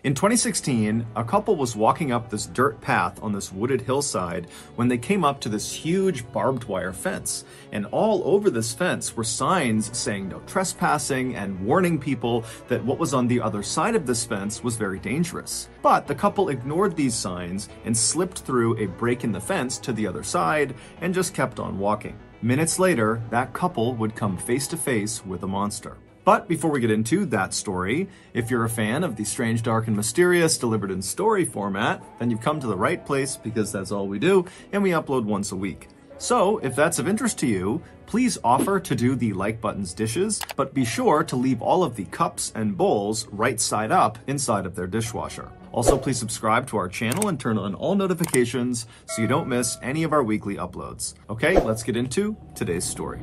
In 2016, a couple was walking up this dirt path on this wooded hillside when they came up to this huge barbed wire fence. And all over this fence were signs saying no trespassing and warning people that what was on the other side of this fence was very dangerous. But the couple ignored these signs and slipped through a break in the fence to the other side and just kept on walking. Minutes later, that couple would come face to face with a monster. But before we get into that story, if you're a fan of the strange, dark, and mysterious delivered in story format, then you've come to the right place because that's all we do, and we upload once a week. So, if that's of interest to you, please offer to do the like button's dishes, but be sure to leave all of the cups and bowls right side up inside of their dishwasher. Also, please subscribe to our channel and turn on all notifications so you don't miss any of our weekly uploads. Okay, let's get into today's story.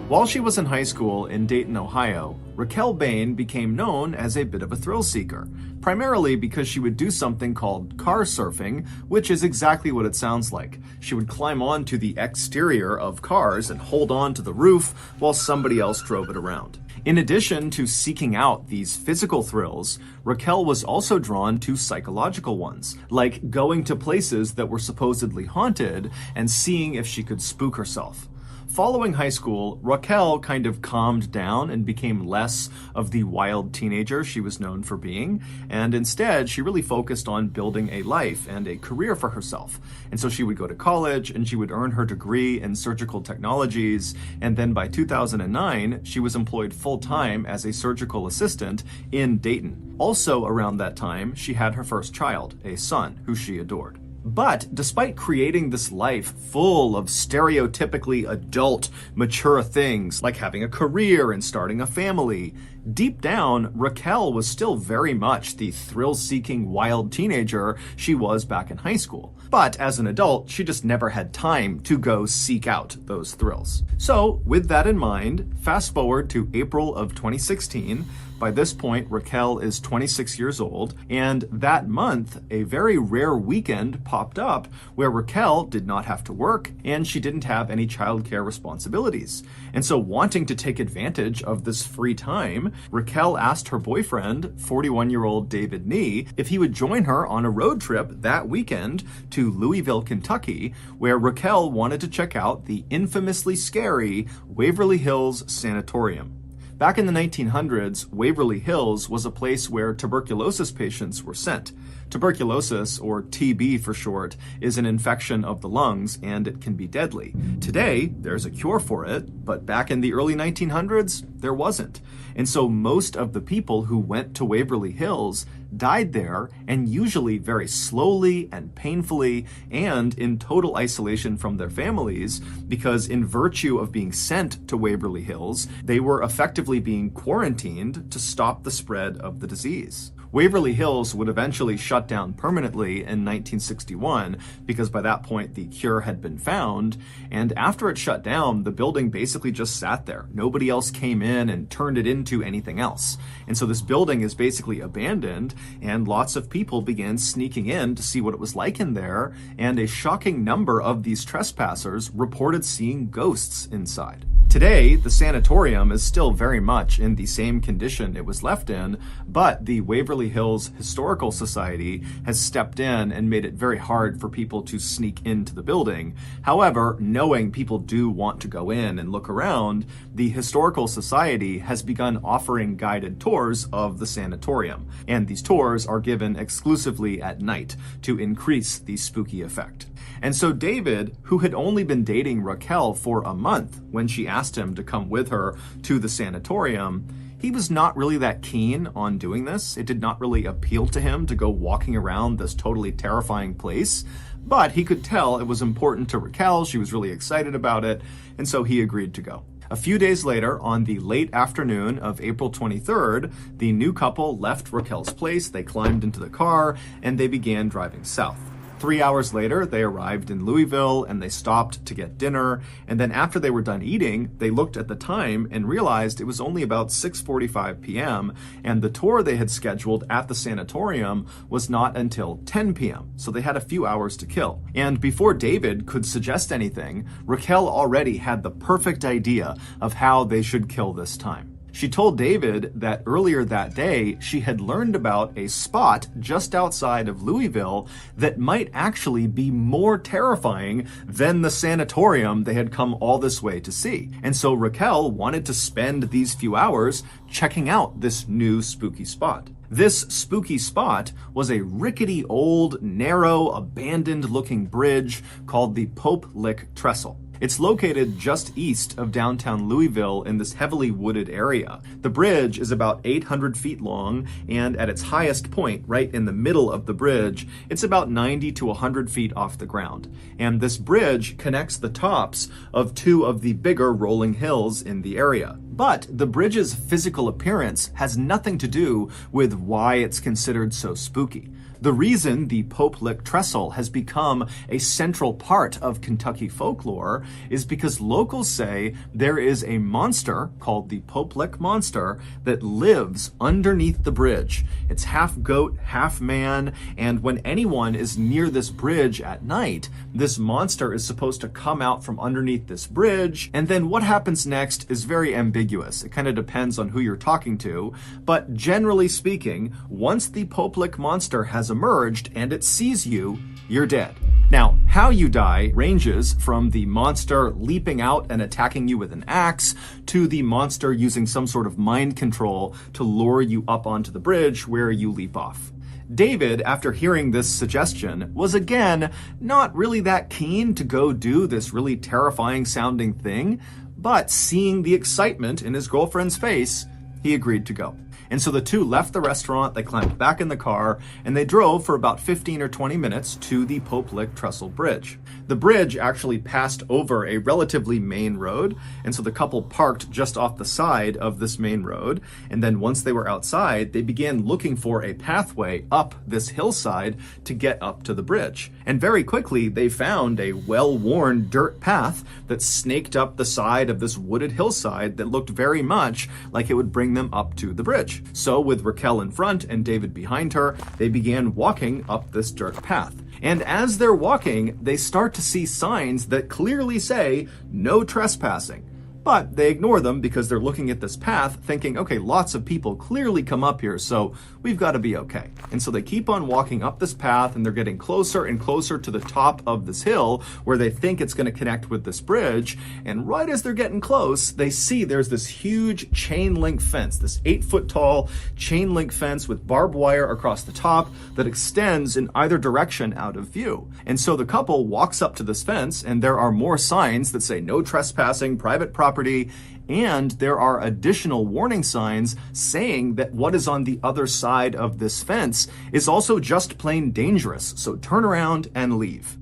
While she was in high school in Dayton, Ohio, Raquel Bain became known as a bit of a thrill seeker, primarily because she would do something called car surfing, which is exactly what it sounds like. She would climb onto the exterior of cars and hold on to the roof while somebody else drove it around. In addition to seeking out these physical thrills, Raquel was also drawn to psychological ones, like going to places that were supposedly haunted and seeing if she could spook herself. Following high school, Raquel kind of calmed down and became less of the wild teenager she was known for being, and instead she really focused on building a life and a career for herself. And so she would go to college and she would earn her degree in surgical technologies, and then by 2009 she was employed full-time as a surgical assistant in Dayton. Also around that time, she had her first child, a son, who she adored. But despite creating this life full of stereotypically adult, mature things like having a career and starting a family, deep down, Raquel was still very much the thrill-seeking wild teenager she was back in high school. But as an adult, she just never had time to go seek out those thrills. So, with that in mind, fast forward to April of 2016. By this point, Raquel is 26 years old, and that month, a very rare weekend popped up where Raquel did not have to work and she didn't have any childcare responsibilities. And so, wanting to take advantage of this free time, Raquel asked her boyfriend, 41-year-old David Nee, if he would join her on a road trip that weekend to Louisville, Kentucky, where Raquel wanted to check out the infamously scary Waverly Hills Sanatorium. Back in the 1900s, Waverly Hills was a place where tuberculosis patients were sent. Tuberculosis, or TB for short, is an infection of the lungs and it can be deadly. Today, there's a cure for it, but back in the early 1900s, there wasn't. And so most of the people who went to Waverly Hills died there, and usually very slowly and painfully and in total isolation from their families, because in virtue of being sent to Waverly Hills, they were effectively being quarantined to stop the spread of the disease. Waverly Hills would eventually shut down permanently in 1961 because by that point the cure had been found, and after it shut down, the building basically just sat there. Nobody else came in and turned it into anything else. And so this building is basically abandoned, and lots of people began sneaking in to see what it was like in there, and a shocking number of these trespassers reported seeing ghosts inside. Today, the sanatorium is still very much in the same condition it was left in, but the Waverly Hills Historical Society has stepped in and made it very hard for people to sneak into the building. However, knowing people do want to go in and look around, the Historical Society has begun offering guided tours of the sanatorium, and these tours are given exclusively at night to increase the spooky effect. And so David, who had only been dating Raquel for a month when she asked him to come with her to the sanatorium, he was not really that keen on doing this. It did not really appeal to him to go walking around this totally terrifying place, but he could tell it was important to Raquel. She was really excited about it, and so he agreed to go. A few days later, on the late afternoon of April 23rd, the new couple left Raquel's place, they climbed into the car, and they began driving south. 3 hours later, they arrived in Louisville and they stopped to get dinner. And then after they were done eating, they looked at the time and realized it was only about 6:45 p.m. and the tour they had scheduled at the sanatorium was not until 10 p.m. So they had a few hours to kill. And before David could suggest anything, Raquel already had the perfect idea of how they should kill this time. She told David that earlier that day, she had learned about a spot just outside of Louisville that might actually be more terrifying than the sanatorium they had come all this way to see. And so Raquel wanted to spend these few hours checking out this new spooky spot. This spooky spot was a rickety old, narrow, abandoned-looking bridge called the Pope Lick Trestle. It's located just east of downtown Louisville in this heavily wooded area. The bridge is about 800 feet long, and at its highest point, right in the middle of the bridge, it's about 90 to 100 feet off the ground. And this bridge connects the tops of two of the bigger rolling hills in the area. But the bridge's physical appearance has nothing to do with why it's considered so spooky. The reason the Pope Lick Trestle has become a central part of Kentucky folklore is because locals say there is a monster called the Pope Lick Monster that lives underneath the bridge. It's half goat, half man, and when anyone is near this bridge at night, this monster is supposed to come out from underneath this bridge, and then what happens next is very ambiguous. It kind of depends on who you're talking to, but generally speaking, once the Pope Lick Monster has emerged and it sees you, you're dead. Now, how you die ranges from the monster leaping out and attacking you with an axe to the monster using some sort of mind control to lure you up onto the bridge where you leap off. David, after hearing this suggestion, was again not really that keen to go do this really terrifying sounding thing, but seeing the excitement in his girlfriend's face, he agreed to go. And so the two left the restaurant, they climbed back in the car, and they drove for about 15 or 20 minutes to the Pope Lick Trestle Bridge. The bridge actually passed over a relatively main road, and so the couple parked just off the side of this main road, and then once they were outside, they began looking for a pathway up this hillside to get up to the bridge. And very quickly, they found a well-worn dirt path that snaked up the side of this wooded hillside that looked very much like it would bring them up to the bridge. So with Raquel in front and David behind her, they began walking up this dirt path. And as they're walking, they start to see signs that clearly say, "No trespassing." But they ignore them because they're looking at this path thinking, okay, lots of people clearly come up here, so we've got to be okay. And so they keep on walking up this path and they're getting closer and closer to the top of this hill where they think it's going to connect with this bridge. And right as they're getting close, they see there's this huge chain link fence, this 8-foot tall chain link fence with barbed wire across the top that extends in either direction out of view. And so the couple walks up to this fence and there are more signs that say no trespassing, private property, and there are additional warning signs saying that what is on the other side of this fence is also just plain dangerous, so turn around and leave.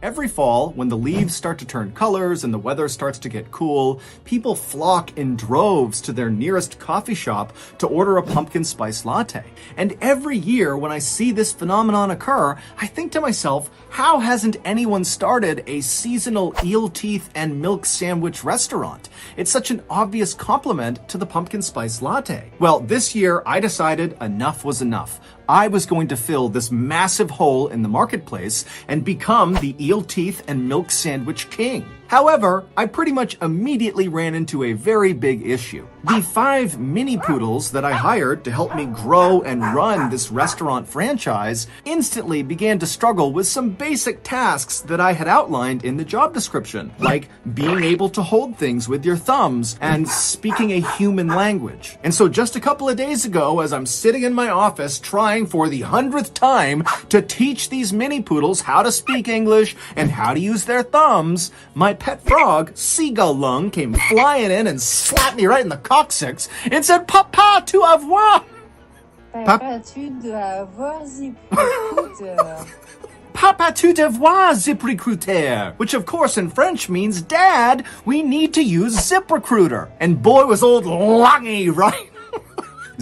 Every fall, when the leaves start to turn colors and the weather starts to get cool, people flock in droves to their nearest coffee shop to order a pumpkin spice latte. And every year when I see this phenomenon occur, I think to myself, how hasn't anyone started a seasonal eel teeth and milk sandwich restaurant? It's such an obvious compliment to the pumpkin spice latte. Well, this year I decided enough was enough. I was going to fill this massive hole in the marketplace and become the eel teeth and milk sandwich king. However, I pretty much immediately ran into a very big issue. The 5 mini poodles that I hired to help me grow and run this restaurant franchise instantly began to struggle with some basic tasks that I had outlined in the job description, like being able to hold things with your thumbs and speaking a human language. And so just a couple of days ago, as I'm sitting in my office trying for the 100th time to teach these mini poodles how to speak English and how to use their thumbs, my pet frog, Seagull Lung, came flying in and slapped me right in the coccyx and said, "Papa, tu avoir." Papa, tu dois avoir ziprecruiter. Papa, tu devoir ZipRecruiter, which of course in French means, Dad, we need to use ZipRecruiter. And boy was old Lungy right.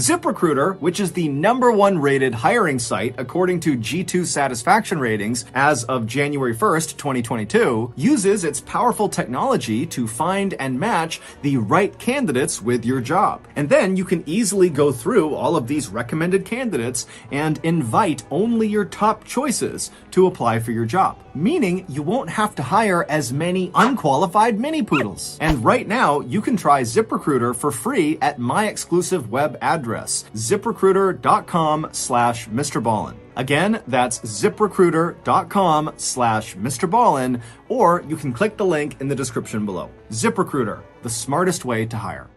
ZipRecruiter, which is the #1 rated hiring site according to G2 satisfaction ratings as of January 1st, 2022, uses its powerful technology to find and match the right candidates with your job. And then you can easily go through all of these recommended candidates and invite only your top choices to apply for your job, meaning you won't have to hire as many unqualified mini poodles. And right now, you can try ZipRecruiter for free at my exclusive web address, ziprecruiter.com/MrBallen. Again, that's ziprecruiter.com/MrBallen, or you can click the link in the description below. ZipRecruiter, the smartest way to hire.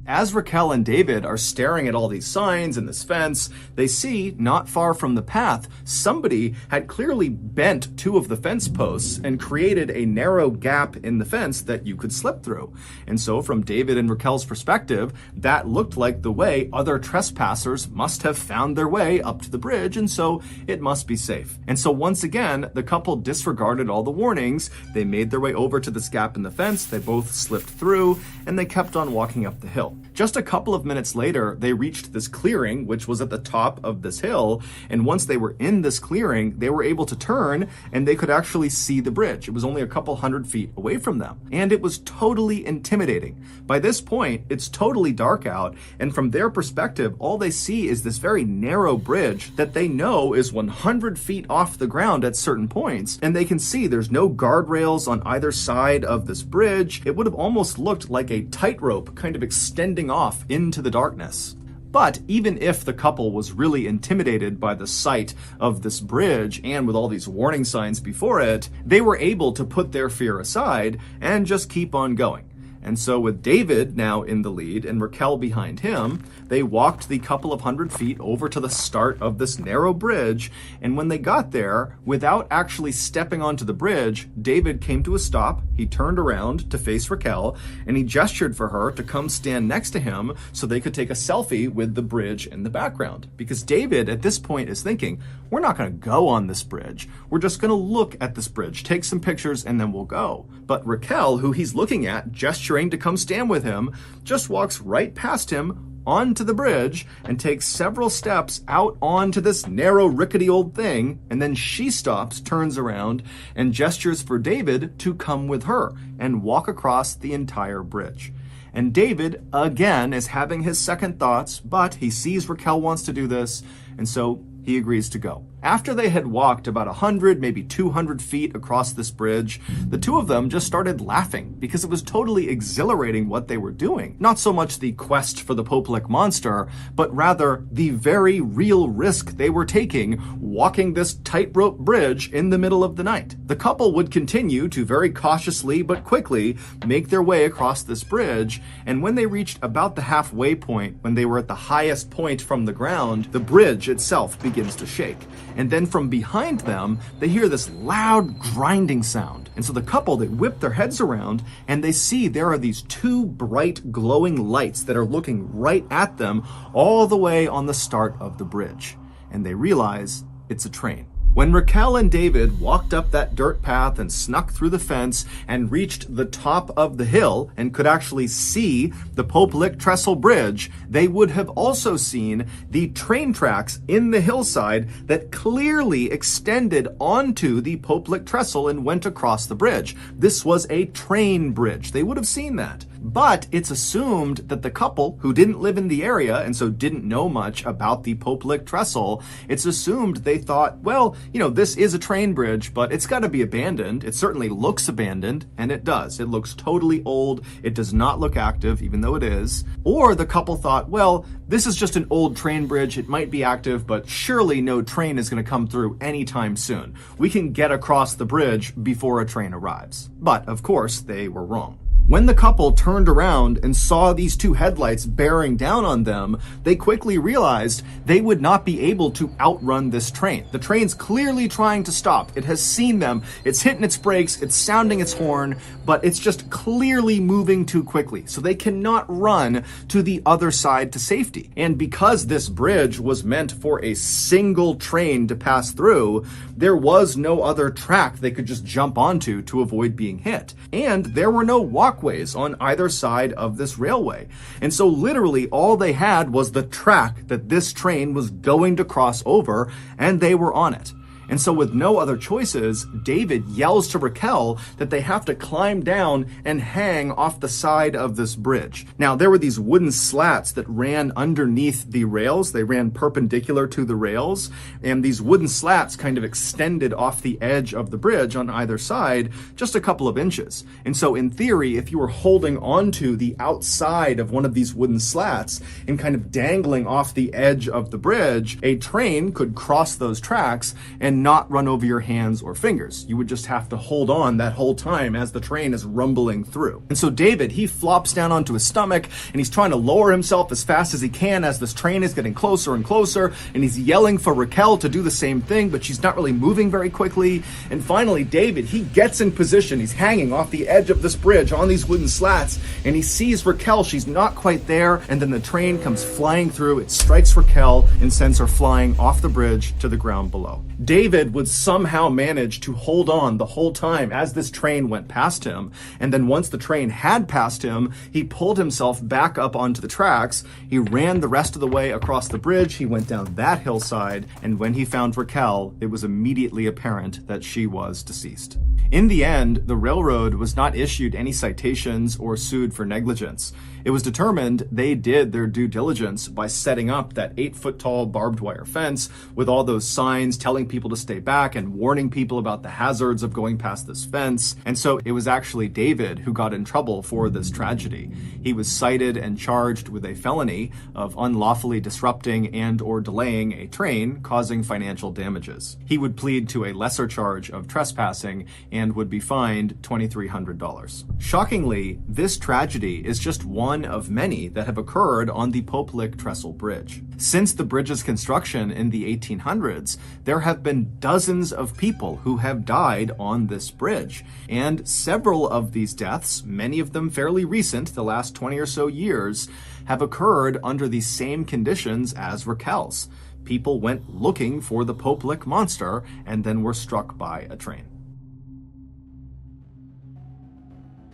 As Raquel and David are staring at all these signs and this fence, they see, not far from the path, somebody had clearly bent 2 of the fence posts and created a narrow gap in the fence that you could slip through. And so from David and Raquel's perspective, that looked like the way other trespassers must have found their way up to the bridge, and so it must be safe. And so once again, the couple disregarded all the warnings. They made their way over to this gap in the fence, they both slipped through, and they kept on walking up the hill. Just a couple of minutes later, they reached this clearing, which was at the top of this hill, and once they were in this clearing, they were able to turn, and they could actually see the bridge. It was only a couple hundred feet away from them, and it was totally intimidating. By this point, it's totally dark out, and from their perspective, all they see is this very narrow bridge that they know is 100 feet off the ground at certain points, and they can see there's no guardrails on either side of this bridge. It would have almost looked like a tightrope kind of extending off into the darkness. But even if the couple was really intimidated by the sight of this bridge and with all these warning signs before it, they were able to put their fear aside and just keep on going. And so with David now in the lead and Raquel behind him, they walked the couple of hundred feet over to the start of this narrow bridge. And when they got there, without actually stepping onto the bridge, David came to a stop. He turned around to face Raquel and he gestured for her to come stand next to him so they could take a selfie with the bridge in the background. Because David at this point is thinking, we're not going to go on this bridge. We're just going to look at this bridge, take some pictures, and then we'll go. But Raquel, who he's looking at, gesturing to come stand with him, just walks right past him onto the bridge and takes several steps out onto this narrow, rickety old thing, and then she stops, turns around, and gestures for David to come with her and walk across the entire bridge. And David, again, is having his second thoughts, but he sees Raquel wants to do this, and so he agrees to go. After they had walked about 100, maybe 200 feet across this bridge, the two of them just started laughing because it was totally exhilarating what they were doing. Not so much the quest for the Popelik monster, but rather the very real risk they were taking walking this tightrope bridge in the middle of the night. The couple would continue to very cautiously but quickly make their way across this bridge, and when they reached about the halfway point, when they were at the highest point from the ground, the bridge itself begins to shake. And then from behind them, they hear this loud grinding sound. And so the couple, they whip their heads around and they see there are these 2 bright glowing lights that are looking right at them all the way on the start of the bridge. And they realize it's a train. When Raquel and David walked up that dirt path and snuck through the fence and reached the top of the hill and could actually see the Popelik Trestle Bridge, they would have also seen the train tracks in the hillside that clearly extended onto the Popelik Trestle and went across the bridge. This was a train bridge. They would have seen that. But it's assumed that the couple, who didn't live in the area and so didn't know much about the Popelik Trestle, it's assumed they thought, well, this is a train bridge, but it's got to be abandoned. It certainly looks abandoned, and it does. It looks totally old. It does not look active, even though it is. Or the couple thought, well, this is just an old train bridge. It might be active, but surely no train is going to come through anytime soon. We can get across the bridge before a train arrives. But, of course, they were wrong. When the couple turned around and saw these two headlights bearing down on them, they quickly realized they would not be able to outrun this train. The train's clearly trying to stop. It has seen them. It's hitting its brakes. It's sounding its horn, but it's just clearly moving too quickly. So they cannot run to the other side to safety. And because this bridge was meant for a single train to pass through, there was no other track they could just jump onto to avoid being hit. And there were no walkways on either side of this railway. And so literally all they had was the track that this train was going to cross over, and they were on it. And so with no other choices, David yells to Raquel that they have to climb down and hang off the side of this bridge. Now, there were these wooden slats that ran underneath the rails. They ran perpendicular to the rails, and these wooden slats kind of extended off the edge of the bridge on either side just a couple of inches. And so in theory, if you were holding onto the outside of one of these wooden slats and kind of dangling off the edge of the bridge, a train could cross those tracks and not run over your hands or fingers. You would just have to hold on that whole time as the train is rumbling through. And so David, he flops down onto his stomach and he's trying to lower himself as fast as he can as this train is getting closer and closer, and he's yelling for Raquel to do the same thing, but she's not really moving very quickly. And finally, David, he gets in position. He's hanging off the edge of this bridge on these wooden slats, and he sees Raquel. She's not quite there, and then the train comes flying through. It strikes Raquel and sends her flying off the bridge to the ground below. David would somehow manage to hold on the whole time as this train went past him. And then once the train had passed him, he pulled himself back up onto the tracks. He ran the rest of the way across the bridge. He went down that hillside. And when he found Raquel, it was immediately apparent that she was deceased. In the end, the railroad was not issued any citations or sued for negligence. It was determined they did their due diligence by setting up that 8-foot-tall barbed wire fence with all those signs telling people to stay back and warning people about the hazards of going past this fence. And so it was actually David who got in trouble for this tragedy. He was cited and charged with a felony of unlawfully disrupting and or delaying a train causing financial damages. He would plead to a lesser charge of trespassing and would be fined $2,300. Shockingly, this tragedy is just one of many that have occurred on the Popelik Trestle Bridge. Since the bridge's construction in the 1800s, there have been dozens of people who have died on this bridge. And several of these deaths, many of them fairly recent, the last 20 or so years, have occurred under the same conditions as Raquel's. People went looking for the Popelik monster and then were struck by a train.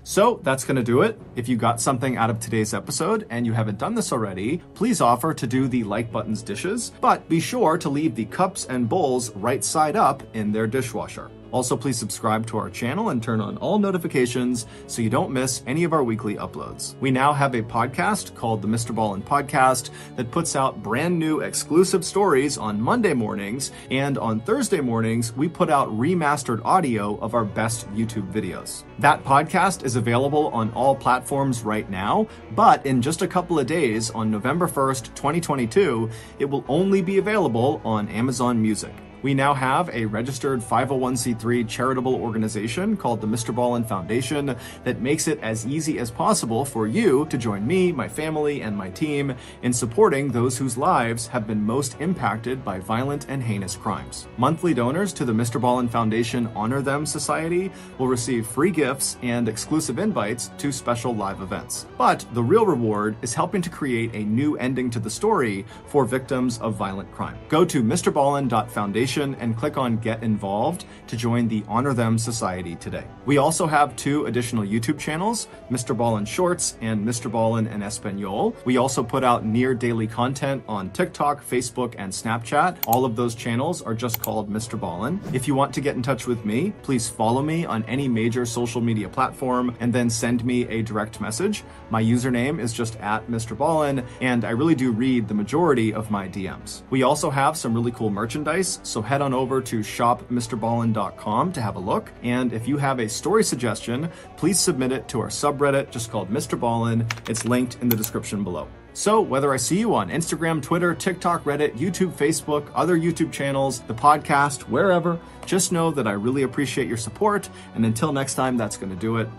So that's going to do it. If you got something out of today's episode and you haven't done this already, please offer to do the like button's dishes, but be sure to leave the cups and bowls right side up in their dishwasher. Also, please subscribe to our channel and turn on all notifications so you don't miss any of our weekly uploads. We now have a podcast called the MrBallen Podcast that puts out brand new exclusive stories on Monday mornings, and on Thursday mornings, we put out remastered audio of our best YouTube videos. That podcast is available on all platforms right now, but in just a couple of days, on November 1st, 2022, it will only be available on Amazon Music. We now have a registered 501c3 charitable organization called the MrBallen Foundation that makes it as easy as possible for you to join me, my family, and my team in supporting those whose lives have been most impacted by violent and heinous crimes. Monthly donors to the MrBallen Foundation Honor Them Society will receive free gifts and exclusive invites to special live events. But the real reward is helping to create a new ending to the story for victims of violent crime. Go to MrBallen.Foundation and click on Get Involved to join the Honor Them Society today. We also have 2 additional YouTube channels, MrBallen Shorts and MrBallen en Espanol. We also put out near daily content on TikTok, Facebook, and Snapchat. All of those channels are just called MrBallen. If you want to get in touch with me, please follow me on any major social media platform and then send me a direct message. My username is just @MrBallen, and I really do read the majority of my DMs. We also have some really cool merchandise, so head on over to shopmrballen.com to have a look. And if you have a story suggestion, please submit it to our subreddit just called MrBallen. It's linked in the description below. So whether I see you on Instagram, Twitter, TikTok, Reddit, YouTube, Facebook, other YouTube channels, the podcast, wherever, just know that I really appreciate your support. And until next time, that's going to do it.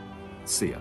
See ya.